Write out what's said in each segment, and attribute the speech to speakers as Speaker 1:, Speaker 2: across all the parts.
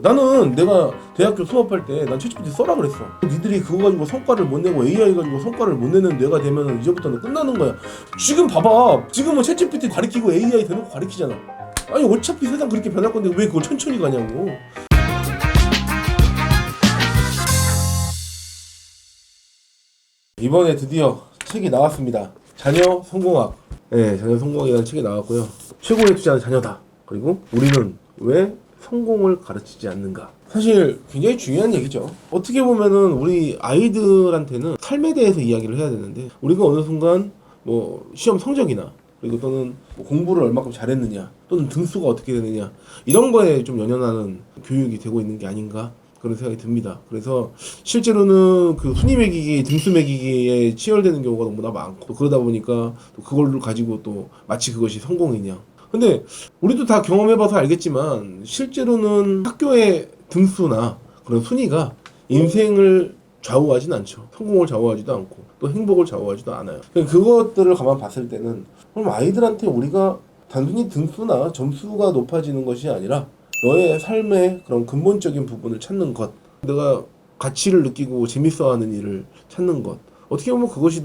Speaker 1: 나는 내가 대학교 수업할 때 난 챗GPT 써라 그랬어. 니들이 그거 가지고 성과를 못 내고 AI 가지고 성과를 못 내는 뇌가 되면은 이제부터는 끝나는 거야. 지금 봐봐. 지금은 챗GPT 가리키고 AI 대놓고 가리키잖아. 아니 어차피 세상 그렇게 변할 건데 왜 그걸 천천히 가냐고. 이번에 드디어 책이 나왔습니다. 자녀 성공학. 네, 자녀 성공학이라는 책이 나왔고요. 최고의 투자는 자녀다. 그리고 우리는 왜 성공을 가르치지 않는가. 사실 굉장히 중요한 얘기죠. 어떻게 보면은 우리 아이들한테는 삶에 대해서 이야기를 해야 되는데, 우리가 어느 순간 뭐 시험 성적이나 그리고 또는 뭐 공부를 얼마큼 잘했느냐 또는 등수가 어떻게 되느냐 이런 거에 좀 연연하는 교육이 되고 있는 게 아닌가 그런 생각이 듭니다. 그래서 실제로는 그 순위 매기기, 등수 매기기에 치열되는 경우가 너무나 많고, 그러다 보니까 또 그걸로 가지고 또 마치 그것이 성공이냐. 근데 우리도 다 경험해봐서 알겠지만 실제로는 학교의 등수나 그런 순위가 인생을 좌우하진 않죠. 성공을 좌우하지도 않고 또 행복을 좌우하지도 않아요. 그것들을 가만 봤을 때는 그럼 아이들한테 우리가 단순히 등수나 점수가 높아지는 것이 아니라 너의 삶의 그런 근본적인 부분을 찾는 것, 내가 가치를 느끼고 재밌어하는 일을 찾는 것, 어떻게 보면 그것이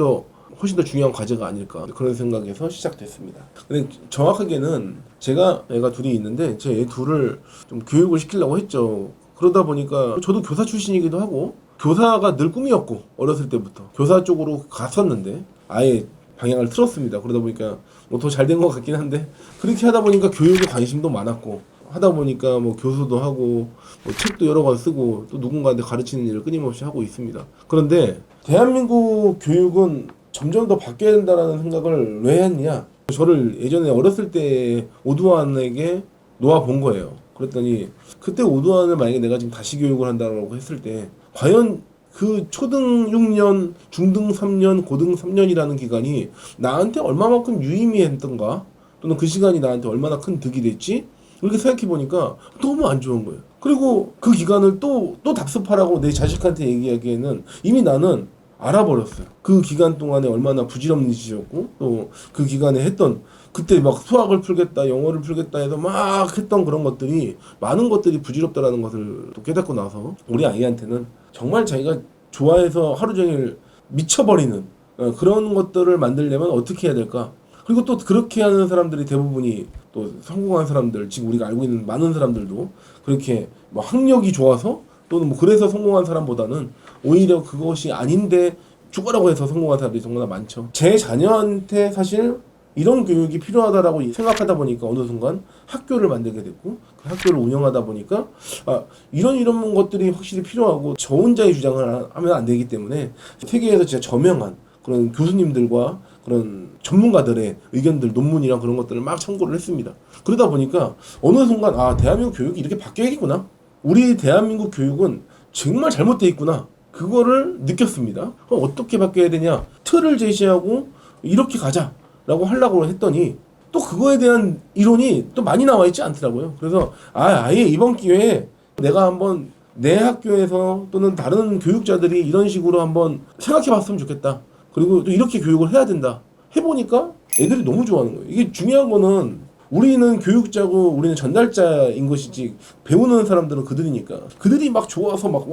Speaker 1: 훨씬 더 중요한 과제가 아닐까 그런 생각에서 시작됐습니다. 근데 정확하게는 제가 애가 둘이 있는데 제 애 둘을 좀 교육을 시키려고 했죠. 그러다 보니까 저도 교사 출신이기도 하고 교사가 늘 꿈이었고 어렸을 때부터 교사 쪽으로 갔었는데 아예 방향을 틀었습니다. 그러다 보니까 뭐 더 잘 된 것 같긴 한데, 그렇게 하다 보니까 교육에 관심도 많았고 하다 보니까 뭐 교수도 하고 뭐 책도 여러 권 쓰고 또 누군가한테 가르치는 일을 끊임없이 하고 있습니다. 그런데 대한민국 교육은 점점 더 바뀌어야 된다는 생각을 왜 했냐. 저를 예전에 어렸을 때 오두환에게 놓아본 거예요. 그랬더니 그때 오두환을 만약에 내가 지금 다시 교육을 한다고 했을 때 과연 그 초등 6년, 중등 3년, 고등 3년이라는 기간이 나한테 얼마만큼 유의미했던가, 또는 그 시간이 나한테 얼마나 큰 득이 됐지? 이렇게 생각해보니까 너무 안 좋은 거예요. 그리고 그 기간을 또 답습하라고 내 자식한테 얘기하기에는 이미 나는 알아버렸어요. 그 기간 동안에 얼마나 부질없는 짓이었고, 또 그 기간에 했던, 그때 막 수학을 풀겠다, 영어를 풀겠다 해서 막 했던 그런 것들이, 많은 것들이 부질없다라는 것을 또 깨닫고 나서 우리 아이한테는 정말 자기가 좋아해서 하루 종일 미쳐버리는 그런 것들을 만들려면 어떻게 해야 될까? 그리고 또 그렇게 하는 사람들이 대부분이 또 성공한 사람들, 지금 우리가 알고 있는 많은 사람들도 그렇게 뭐 학력이 좋아서 또는 뭐 그래서 성공한 사람보다는 오히려 그것이 아닌데 죽으라고 해서 성공한 사람들이 정말 많죠. 제 자녀한테 사실 이런 교육이 필요하다라고 생각하다 보니까 어느 순간 학교를 만들게 됐고, 그 학교를 운영하다 보니까 이런 것들이 확실히 필요하고 저 혼자의 주장을 하면 안 되기 때문에 세계에서 진짜 저명한 그런 교수님들과 그런 전문가들의 의견들, 논문이랑 그런 것들을 막 참고를 했습니다. 그러다 보니까 어느 순간 대한민국 교육이 이렇게 바뀌어야겠구나. 우리 대한민국 교육은 정말 잘못되어 있구나. 그거를 느꼈습니다. 그럼 어떻게 바뀌어야 되냐? 틀을 제시하고 이렇게 가자라고 하려고 했더니 또 그거에 대한 이론이 또 많이 나와 있지 않더라고요. 그래서 아예 이번 기회에 내가 한번 내 학교에서 또는 다른 교육자들이 이런 식으로 한번 생각해 봤으면 좋겠다. 그리고 또 이렇게 교육을 해야 된다. 해보니까 애들이 너무 좋아하는 거예요. 이게 중요한 거는 우리는 교육자고 우리는 전달자인 것이지, 배우는 사람들은 그들이니까. 그들이 막 좋아서 막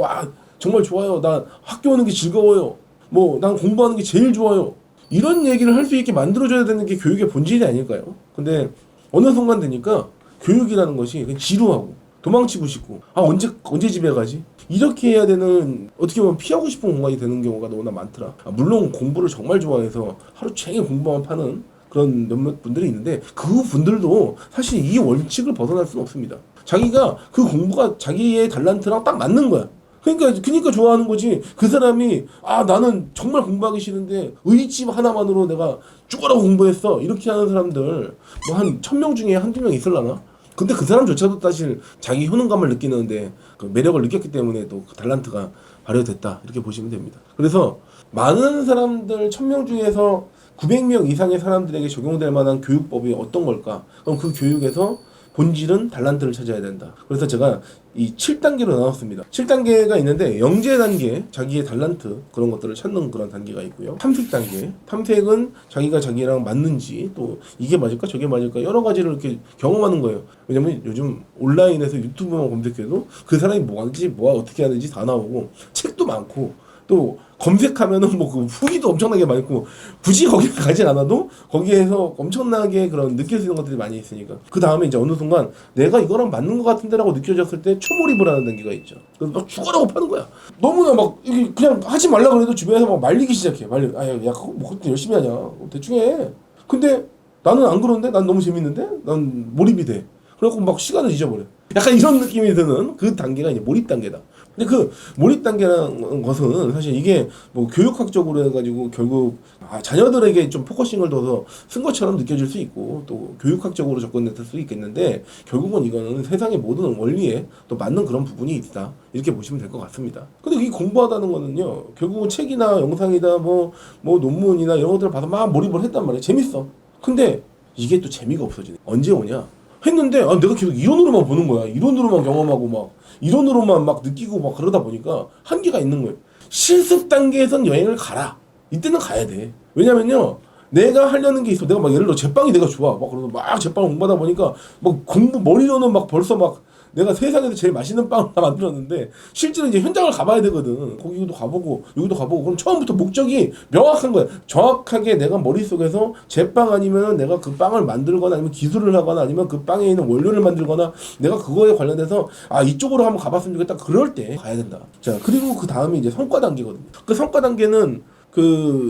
Speaker 1: 정말 좋아요. 나 학교 오는 게 즐거워요. 뭐 난 공부하는 게 제일 좋아요. 이런 얘기를 할 수 있게 만들어줘야 되는 게 교육의 본질이 아닐까요? 근데 어느 순간 되니까 교육이라는 것이 그냥 지루하고 도망치고 싶고 언제 집에 가지? 이렇게 해야 되는, 어떻게 보면 피하고 싶은 공간이 되는 경우가 너무나 많더라. 물론 공부를 정말 좋아해서 하루 종일 공부만 파는 그런 몇몇 분들이 있는데, 그 분들도 사실 이 원칙을 벗어날 수는 없습니다. 자기가 그 공부가 자기의 달란트랑 딱 맞는 거야. 그러니까 좋아하는 거지. 그 사람이 나는 정말 공부하기 싫은데 의지 하나만으로 내가 죽어라고 공부했어, 이렇게 하는 사람들 뭐 한 1000명 중에 한두 명 있을라나? 근데 그 사람조차도 사실 자기 효능감을 느끼는데 그 매력을 느꼈기 때문에 또 그 달란트가 발휘됐다, 이렇게 보시면 됩니다. 그래서 많은 사람들 1000명 중에서 900명 이상의 사람들에게 적용될 만한 교육법이 어떤 걸까? 그럼 그 교육에서 본질은 달란트를 찾아야 된다. 그래서 제가 이 7단계로 나눴습니다. 7단계가 있는데 영재 단계, 자기의 달란트 그런 것들을 찾는 그런 단계가 있고요. 탐색 단계, 탐색은 자기가 자기랑 맞는지 또 이게 맞을까 저게 맞을까 여러 가지를 이렇게 경험하는 거예요. 왜냐면 요즘 온라인에서 유튜브만 검색해도 그 사람이 뭐 하는지 뭐가 어떻게 하는지 다 나오고 책도 많고 또 검색하면은 뭐 그 후기도 엄청나게 많고 굳이 거기 가진 않아도 거기에서 엄청나게 그런 느낄 수 있는 것들이 많이 있으니까 그 다음에 이제 어느 순간 내가 이거랑 맞는 것 같은데라고 느껴졌을 때 초몰입을 하는 단계가 있죠. 그래서 막 죽어라고 파는 거야. 너무나 막 이게 그냥 하지 말라 그래도 주변에서 막 말리기 시작해. 야 그거 뭐 그렇게 열심히 하냐 대충 해. 근데 나는 안 그런데 난 너무 재밌는데 난 몰입이 돼. 그래갖고 막 시간을 잊어버려. 약간 이런 느낌이 드는 그 단계가 이제 몰입 단계다. 근데 그 몰입 단계라는 것은 사실 이게 뭐 교육학적으로 해가지고 결국 자녀들에게 좀 포커싱을 둬서 쓴 것처럼 느껴질 수 있고 또 교육학적으로 접근했을 수 있겠는데 결국은 이거는 세상의 모든 원리에 또 맞는 그런 부분이 있다 이렇게 보시면 될 것 같습니다. 근데 이 공부하다는 거는요 결국은 책이나 영상이다 뭐 논문이나 이런 것들을 봐서 막 몰입을 했단 말이에요. 재밌어. 근데 이게 또 재미가 없어지네. 언제 오냐? 했는데 내가 계속 이론으로만 보는 거야. 이론으로만 경험하고 막 이론으로만 막 느끼고 막 그러다 보니까 한계가 있는 거예요. 실습 단계에선 여행을 가라. 이때는 가야 돼. 왜냐면요. 내가 하려는 게 있어. 내가 막 예를 들어 제빵이 내가 좋아. 막 그러서 막 제빵을 공부하다 보니까 막 공부 머리로는 막 벌써 막 내가 세상에서 제일 맛있는 빵을 다 만들었는데 실제로 이제 현장을 가봐야 되거든. 거기도 가보고 여기도 가보고 그럼 처음부터 목적이 명확한 거야. 정확하게 내가 머릿속에서 제빵 아니면 내가 그 빵을 만들거나 아니면 기술을 하거나 아니면 그 빵에 있는 원료를 만들거나 내가 그거에 관련돼서 이쪽으로 한번 가봤으면 좋겠다. 그럴 때 가야 된다. 자 그리고 그 다음에 이제 성과 단계거든요. 그 성과 단계는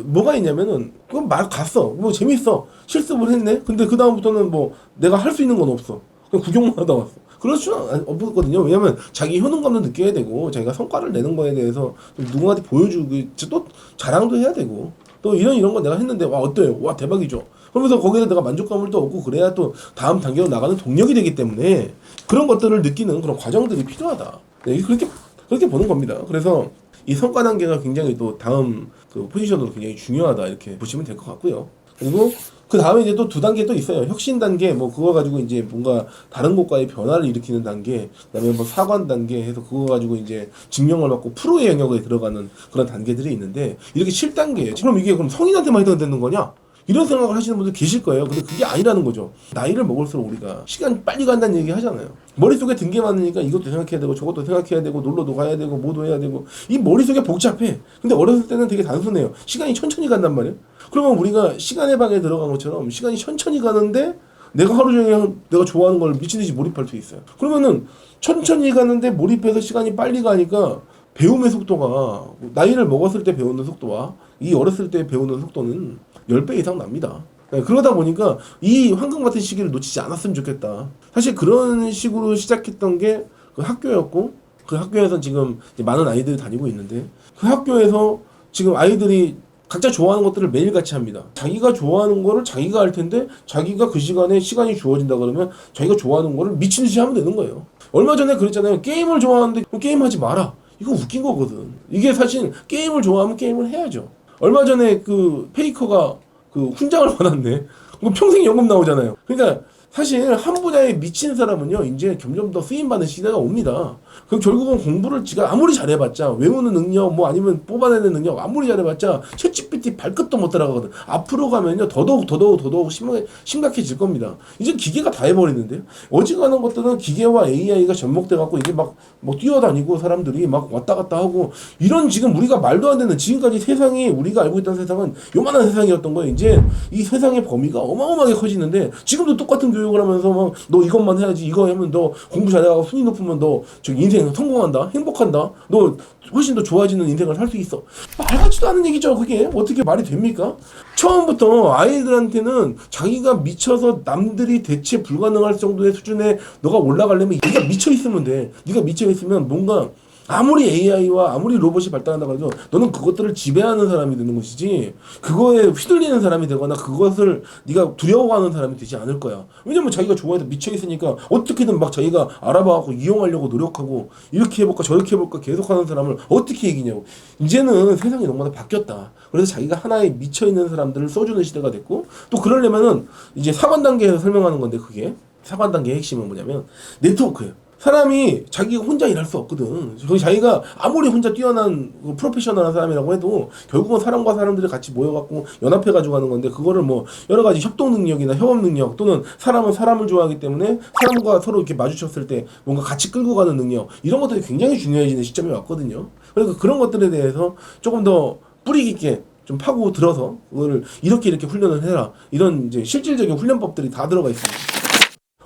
Speaker 1: 뭐가 있냐면은 그건 말 갔어. 뭐 재밌어. 실습을 했네. 근데 그 다음부터는 뭐 내가 할 수 있는 건 없어. 그냥 구경만 하다 왔어. 그럴 수는 없거든요. 왜냐면 자기 효능감도 느껴야 되고 자기가 성과를 내는 거에 대해서 좀 누군가한테 보여주고 또 자랑도 해야 되고 또 이런 거 내가 했는데 어때요? 와 대박이죠. 그러면서 거기서 내가 만족감을 또 얻고 그래야 또 다음 단계로 나가는 동력이 되기 때문에 그런 것들을 느끼는 그런 과정들이 필요하다. 네, 그렇게 보는 겁니다. 그래서 이 성과 단계가 굉장히 또 다음 그 포지션으로 굉장히 중요하다 이렇게 보시면 될 것 같고요. 그리고 그 다음에 이제 또 두 단계 또 있어요. 혁신 단계, 뭐 그거 가지고 이제 뭔가 다른 곳과의 변화를 일으키는 단계, 그다음에 뭐 사관 단계 해서 그거 가지고 이제 증명을 받고 프로의 영역에 들어가는 그런 단계들이 있는데 이렇게 7단계예요. 그럼 이게 그럼 성인한테만 해당되는 거냐? 이런 생각을 하시는 분들 계실 거예요. 근데 그게 아니라는 거죠. 나이를 먹을수록 우리가 시간 빨리 간다는 얘기 하잖아요. 머릿속에 든 게 많으니까 이것도 생각해야 되고 저것도 생각해야 되고 놀러도 가야 되고 뭐도 해야 되고 이 머릿속에 복잡해. 근데 어렸을 때는 되게 단순해요. 시간이 천천히 간단 말이에요. 그러면 우리가 시간의 방에 들어간 것처럼 시간이 천천히 가는데 내가 하루 종일 내가 좋아하는 걸 미친듯이 몰입할 수 있어요. 그러면은 천천히 가는데 몰입해서 시간이 빨리 가니까 배움의 속도가 나이를 먹었을 때 배우는 속도와 이 어렸을 때 배우는 속도는 10배 이상 납니다. 그러다 보니까 이 황금 같은 시기를 놓치지 않았으면 좋겠다. 사실 그런 식으로 시작했던 게 그 학교였고 그 학교에서 지금 많은 아이들이 다니고 있는데 그 학교에서 지금 아이들이 각자 좋아하는 것들을 매일 같이 합니다. 자기가 좋아하는 거를 자기가 할 텐데 자기가 그 시간에 시간이 주어진다 그러면 자기가 좋아하는 거를 미친 듯이 하면 되는 거예요. 얼마 전에 그랬잖아요. 게임을 좋아하는데 게임 하지 마라. 이거 웃긴 거거든. 이게 사실 게임을 좋아하면 게임을 해야죠. 얼마 전에 그 페이커가 그 훈장을 받았네. 그럼 평생 연금 나오잖아요. 그러니까 사실 한 분야에 미친 사람은요 이제 점점 더 쓰임받는 시대가 옵니다. 그럼 결국은 공부를 지가 아무리 잘해봤자 외우는 능력 뭐 아니면 뽑아내는 능력 아무리 잘해봤자 챗GPT 발끝도 못 따라가거든. 앞으로 가면요 더더욱 심각해질 겁니다. 이제 기계가 다 해버리는데요. 어지간한 것들은 기계와 AI가 접목돼갖고 이게 막 뛰어다니고 사람들이 막 왔다 갔다 하고 이런 지금 우리가 말도 안 되는 지금까지 세상이 우리가 알고 있던 세상은 요만한 세상이었던 거예요. 이제 이 세상의 범위가 어마어마하게 커지는데 지금도 똑같은 교육을 하면서 막 너 이것만 해야지 이거 하면 너 공부 잘해가고 순위 높으면 너 저기 인생 성공한다 행복한다 너 훨씬 더 좋아지는 인생을 살 수 있어. 말 같지도 않은 얘기죠. 그게 어떻게 말이 됩니까? 처음부터 아이들한테는 자기가 미쳐서 남들이 대체 불가능할 정도의 수준에 너가 올라가려면 네가 미쳐 있으면 돼. 네가 미쳐 있으면 뭔가 아무리 AI와 아무리 로봇이 발달한다고 해도 너는 그것들을 지배하는 사람이 되는 것이지 그거에 휘둘리는 사람이 되거나 그것을 네가 두려워하는 사람이 되지 않을 거야. 왜냐면 자기가 좋아해서 미쳐있으니까 어떻게든 막 자기가 알아봐갖고 이용하려고 노력하고 이렇게 해볼까 저렇게 해볼까 계속하는 사람을 어떻게 이기냐고. 이제는 세상이 너무나 바뀌었다. 그래서 자기가 하나에 미쳐있는 사람들을 써주는 시대가 됐고 또 그러려면은 이제 사관 단계에서 설명하는 건데 그게 사관 단계의 핵심은 뭐냐면 네트워크예요. 사람이 자기가 혼자 일할 수 없거든. 자기가 아무리 혼자 뛰어난 프로페셔널한 사람이라고 해도 결국은 사람과 사람들이 같이 모여갖고 연합해가지고 하는 건데, 그거를 뭐 여러 가지 협동 능력이나 협업 능력, 또는 사람은 사람을 좋아하기 때문에 사람과 서로 이렇게 마주쳤을 때 뭔가 같이 끌고 가는 능력, 이런 것들이 굉장히 중요해지는 시점이 왔거든요. 그러니까 그런 것들에 대해서 조금 더 뿌리 깊게 좀 파고 들어서 그거를 이렇게 훈련을 해라, 이런 이제 실질적인 훈련법들이 다 들어가 있습니다.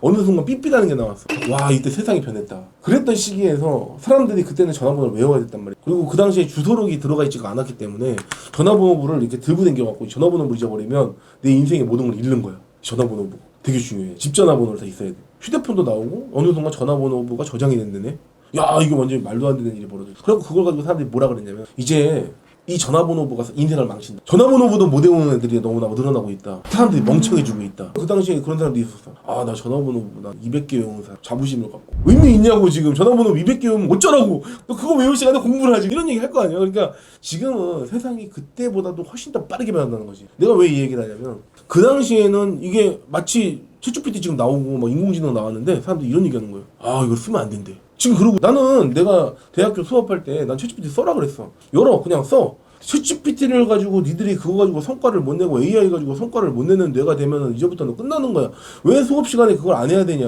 Speaker 1: 어느 순간 삐삐라는 게 나왔어. 와, 이때 세상이 변했다. 그랬던 시기에서 사람들이 그때는 전화번호를 외워야 됐단 말이야. 그리고 그 당시에 주소록이 들어가 있지가 않았기 때문에 전화번호부를 이렇게 들고 다녀갖고 전화번호를 잊어버리면 내 인생의 모든 걸 잃는 거야. 전화번호부 되게 중요해. 집 전화번호를 다 있어야 돼. 휴대폰도 나오고 어느 순간 전화번호부가 저장이 된다네. 야, 이거 완전히 말도 안 되는 일이 벌어졌어. 그리고 그걸 가지고 사람들이 뭐라 그랬냐면, 이제 이 전화번호부가 인생을 망친다. 전화번호부도 못 외우는 애들이 너무나 늘어나고 있다. 사람들이 멍청해지고 있다. 그 당시에 그런 사람들이 있었어. 아, 나 전화번호부 나 200개 외우는 사람 자부심을 갖고. 의미 있냐고. 지금 전화번호 200개 외우면 어쩌라고. 너 그거 외울 시간에 공부를 하지. 이런 얘기 할 거 아니야. 그러니까 지금은 세상이 그때보다도 훨씬 더 빠르게 변한다는 거지. 내가 왜 이 얘기를 하냐면, 그 당시에는 이게 마치 챗GPT 지금 나오고 막 인공지능 나왔는데 사람들이 이런 얘기 하는 거예요. 아, 이거 쓰면 안 된대. 지금 그러고 나는 내가 대학교 수업할 때 난 챗GPT 써라 그랬어. 열어, 그냥 써. 챗GPT를 가지고 니들이 그거 가지고 성과를 못 내고 AI 가지고 성과를 못 내는 뇌가 되면은 이제부터는 끝나는 거야. 왜 수업 시간에 그걸 안 해야 되냐.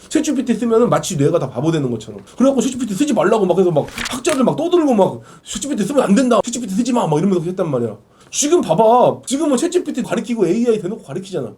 Speaker 1: 챗GPT 쓰면은 마치 뇌가 다 바보 되는 것처럼. 그래갖고 챗GPT 쓰지 말라고 막 해서 막 학자들 막 떠들고 막 챗GPT 쓰면 안 된다. 챗GPT 쓰지 마. 막 이러면서 했단 말이야. 지금 봐봐. 지금은 챗GPT 가리키고 AI 대놓고 가리키잖아.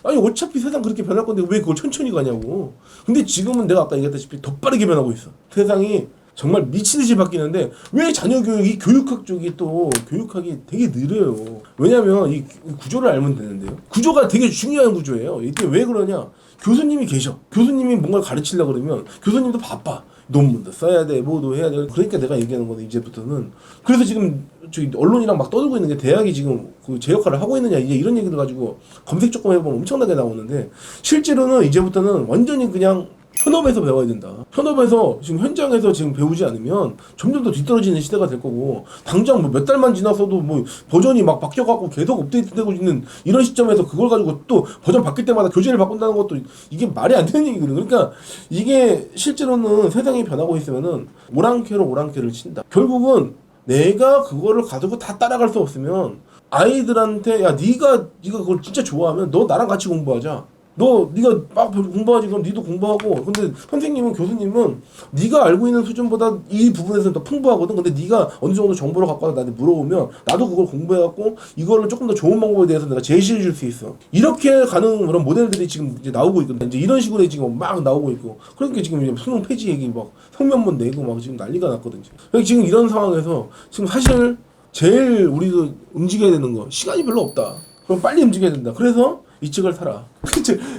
Speaker 1: 아니 어차피 세상 그렇게 변할 건데 왜 그걸 천천히 가냐고. 근데 지금은 내가 아까 얘기했다시피 더 빠르게 변하고 있어. 세상이 정말 미치듯이 바뀌는데 왜 자녀 교육이 교육학 쪽이 또 교육학이 되게 느려요. 왜냐면 이 구조를 알면 되는데요. 구조가 되게 중요한 구조예요. 이게 왜 그러냐. 교수님이 계셔. 교수님이 뭔가를 가르치려고 그러면 교수님도 바빠. 논문도 써야 돼, 뭐도 해야 돼. 그러니까 내가 얘기하는 건데 이제부터는. 그래서 지금 저기 언론이랑 막 떠들고 있는 게 대학이 지금 그 제 역할을 하고 있느냐, 이제 이런 얘기들 가지고 검색 조금 해보면 엄청나게 나오는데, 실제로는 이제부터는 완전히 그냥 현업에서 배워야 된다. 현업에서 지금 현장에서 지금 배우지 않으면 점점 더 뒤떨어지는 시대가 될 거고, 당장 뭐 몇 달만 지났어도 뭐 버전이 막 바뀌어갖고 계속 업데이트되고 있는 이런 시점에서 그걸 가지고 또 버전 바뀔 때마다 교재를 바꾼다는 것도 이게 말이 안 되는 얘기거든. 그러니까 이게 실제로는 세상이 변하고 있으면은 오랑캐로 오랑캐를 친다. 결국은 내가 그거를 가지고 다 따라갈 수 없으면 아이들한테, 야, 네가 그걸 진짜 좋아하면 너 나랑 같이 공부하자. 네가 막 공부하지. 그럼 니도 공부하고. 근데 선생님은, 교수님은 네가 알고 있는 수준보다 이 부분에서는 더 풍부하거든. 근데 네가 어느 정도 정보를 갖고 와서 나한테 물어보면 나도 그걸 공부해갖고 이거를 조금 더 좋은 방법에 대해서 내가 제시해 줄 수 있어. 이렇게 가는 그런 모델들이 지금 이제 나오고 있거든. 이제 이런 식으로 지금 막 나오고 있고. 그러니까 지금 이제 수능 폐지 얘기 막 성명문 내고 막 지금 난리가 났거든. 그러니까 지금 이런 상황에서 지금 사실 제일 우리도 움직여야 되는 거, 시간이 별로 없다. 그럼 빨리 움직여야 된다. 그래서 이 책을 사라.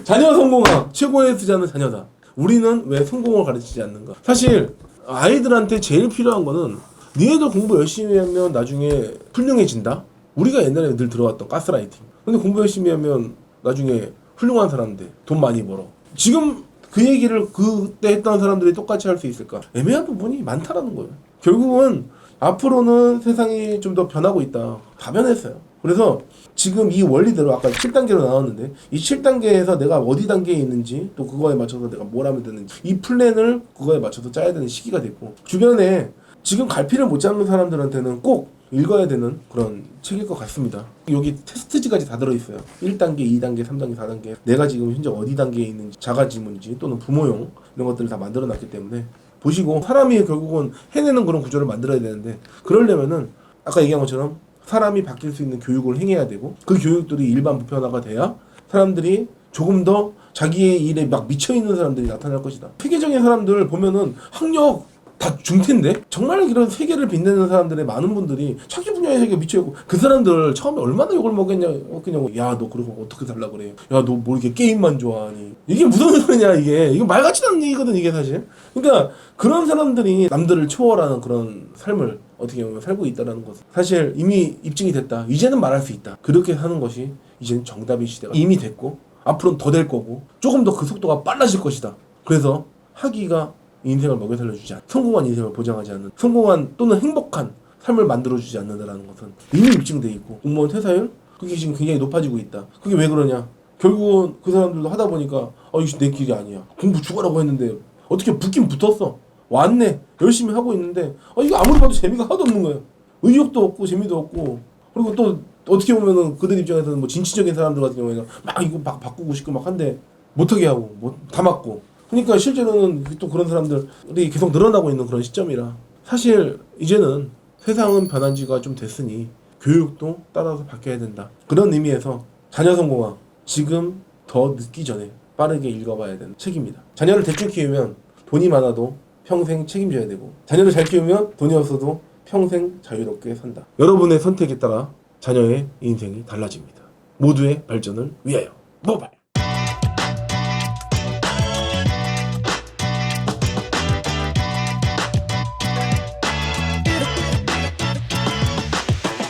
Speaker 1: 자녀 성공학 최고의 투자는 자녀다. 우리는 왜 성공을 가르치지 않는가? 사실 아이들한테 제일 필요한 거는, 니네들 공부 열심히 하면 나중에 훌륭해진다. 우리가 옛날에 늘 들어왔던 가스라이팅. 근데 공부 열심히 하면 나중에 훌륭한 사람 돼. 돈 많이 벌어. 지금 그 얘기를 그때 했던 사람들이 똑같이 할 수 있을까? 애매한 부분이 많다라는 거예요. 결국은 앞으로는 세상이 좀 더 변하고 있다. 다 변했어요. 그래서 지금 이 원리대로 아까 7단계로 나왔는데, 이 7단계에서 내가 어디 단계에 있는지, 또 그거에 맞춰서 내가 뭘 하면 되는지, 이 플랜을 그거에 맞춰서 짜야 되는 시기가 됐고, 주변에 지금 갈피를 못 잡는 사람들한테는 꼭 읽어야 되는 그런 책일 것 같습니다. 여기 테스트지까지 다 들어있어요. 1단계, 2단계, 3단계, 4단계. 내가 지금 현재 어디 단계에 있는지, 자가지문지 또는 부모용 이런 것들을 다 만들어놨기 때문에 보시고, 사람이 결국은 해내는 그런 구조를 만들어야 되는데, 그러려면은 아까 얘기한 것처럼 사람이 바뀔 수 있는 교육을 행해야 되고, 그 교육들이 일반 보편화가 돼야 사람들이 조금 더 자기의 일에 막 미쳐있는 사람들이 나타날 것이다. 세계적인 사람들 보면은 학력 다 중퇴인데 정말 이런 세계를 빛내는 사람들의 많은 분들이 자기 분야의 세계에 미쳐있고, 그 사람들 처음에 얼마나 욕을 먹겠냐고. 야, 너 그러고 어떻게 살라 그래. 야, 너 뭐 이렇게 게임만 좋아하니. 이게 무슨 소리냐. 이게 말같지도 않은 얘기거든 이게 사실. 그러니까 그런 사람들이 남들을 초월하는 그런 삶을 어떻게 보면 살고 있다는 것은 사실 이미 입증이 됐다. 이제는 말할 수 있다. 그렇게 사는 것이 이제는 정답의 시대가 이미 됐고, 앞으로는 더 될 거고, 조금 더 그 속도가 빨라질 것이다. 그래서 학위가 인생을 먹여 살려주지 않는, 성공한 인생을 보장하지 않는, 성공한 또는 행복한 삶을 만들어주지 않는다는 것은 이미 입증돼 있고, 공무원 퇴사율 그게 지금 굉장히 높아지고 있다. 그게 왜 그러냐? 결국은 그 사람들도 하다 보니까 이게 내 길이 아니야. 공부 죽어라고 했는데 어떻게 붙긴 붙었어. 왔네. 열심히 하고 있는데 이거 아무리 봐도 재미가 하나도 없는 거예요. 의욕도 없고 재미도 없고. 그리고 또 어떻게 보면은 그들 입장에서는 뭐 진취적인 사람들 같은 경우에는 막 이거 막 바꾸고 싶고 막 한데 못하게 하고 뭐 다 맞고. 그러니까 실제로는 또 그런 사람들이 계속 늘어나고 있는 그런 시점이라 사실 이제는 세상은 변한 지가 좀 됐으니 교육도 따라서 바뀌어야 된다. 그런 의미에서 자녀 성공학 지금 더 늦기 전에 빠르게 읽어봐야 되는 책입니다. 자녀를 대충 키우면 돈이 많아도 평생 책임져야 되고 자녀를 잘 키우면 돈이 없어도 평생 자유롭게 산다. 여러분의 선택에 따라 자녀의 인생이 달라집니다. 모두의 발전을 위하여 모발!